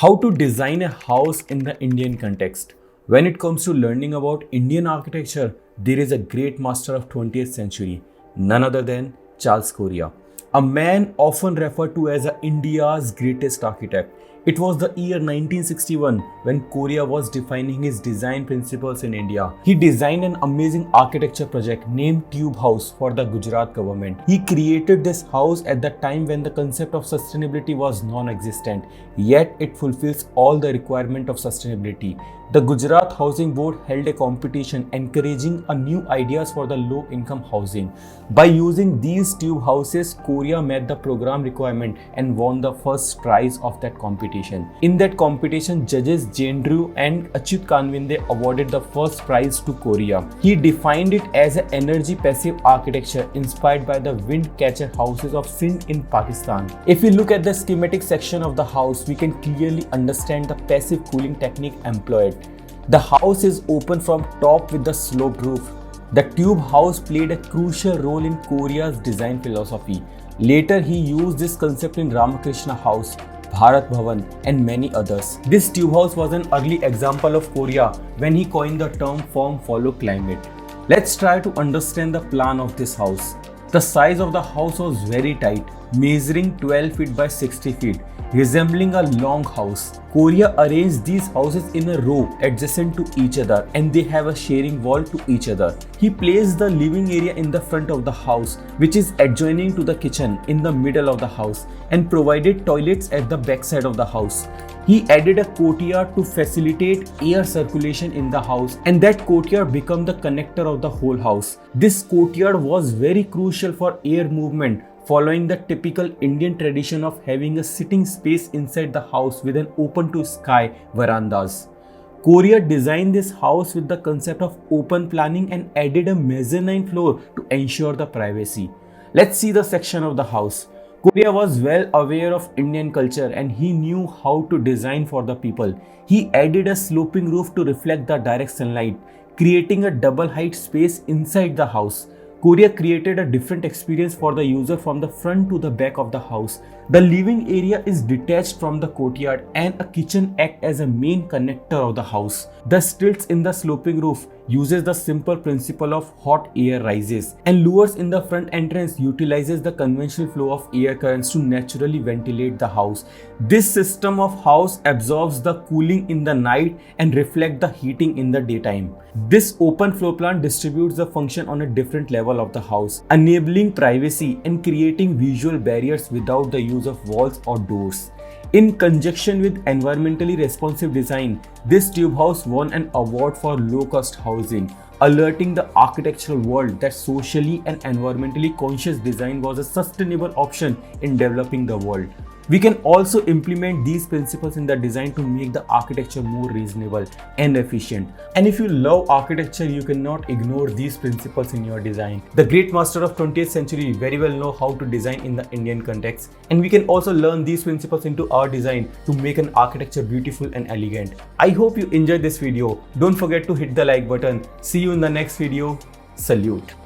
How to design a house in the Indian context. When it comes to learning about Indian architecture, there is a great master of 20th century, none other than Charles Correa, a man often referred to as India's greatest architect. It was the year 1961 when Correa was defining his design principles in India. He designed an amazing architecture project named Tube House for the Gujarat government. He created this house at the time when the concept of sustainability was non-existent, yet it fulfills all the requirement of sustainability. The Gujarat Housing Board held a competition encouraging new ideas for the low-income housing. By using these tube houses, Correa met the program requirement and won the first prize of that competition. In that competition, judges Jane Drew and Achyut Kanvinde awarded the first prize to Correa. He defined it as an energy-passive architecture inspired by the windcatcher houses of Sindh in Pakistan. If we look at the schematic section of the house, we can clearly understand the passive cooling technique employed. The house is open from top with the sloped roof. The tube house played a crucial role in Correa's design philosophy. Later, he used this concept in Ramakrishna House, Bharat Bhavan, and many others. This tube house was an early example of Correa when he coined the term form follow climate. Let's try to understand the plan of this house. The size of the house was very tight, measuring 12 feet by 60 feet, resembling a long house. Correa arranged these houses in a row adjacent to each other, and they have a sharing wall to each other. He placed the living area in the front of the house, which is adjoining to the kitchen, in the middle of the house, and provided toilets at the back side of the house. He added a courtyard to facilitate air circulation in the house, and that courtyard became the connector of the whole house. This courtyard was very crucial for air movement, following the typical Indian tradition of having a sitting space inside the house with an open to sky verandas. Correa designed this house with the concept of open planning and added a mezzanine floor to ensure the privacy. Let's see the section of the house. Correa was well aware of Indian culture and he knew how to design for the people. He added a sloping roof to reflect the direct sunlight, creating a double height space inside the house. Correa created a different experience for the user from the front to the back of the house. The living area is detached from the courtyard and a kitchen acts as a main connector of the house. The stilts in the sloping roof uses the simple principle of hot air rises, and lowers in the front entrance utilizes the conventional flow of air currents to naturally ventilate the house. This system of house absorbs the cooling in the night and reflects the heating in the daytime. This open floor plan distributes the function on a different level of the house, enabling privacy and creating visual barriers without the use of walls or doors. In conjunction with environmentally responsive design, this tube house won an award for low-cost housing, alerting the architectural world that socially and environmentally conscious design was a sustainable option in developing the world. We can also implement these principles in the design to make the architecture more reasonable and efficient. And if you love architecture, you cannot ignore these principles in your design. The great master of 20th century very well know how to design in the Indian context, and we can also learn these principles into our design to make an architecture beautiful and elegant. I hope you enjoyed this video. Don't forget to hit the like button. See you in the next video. Salute.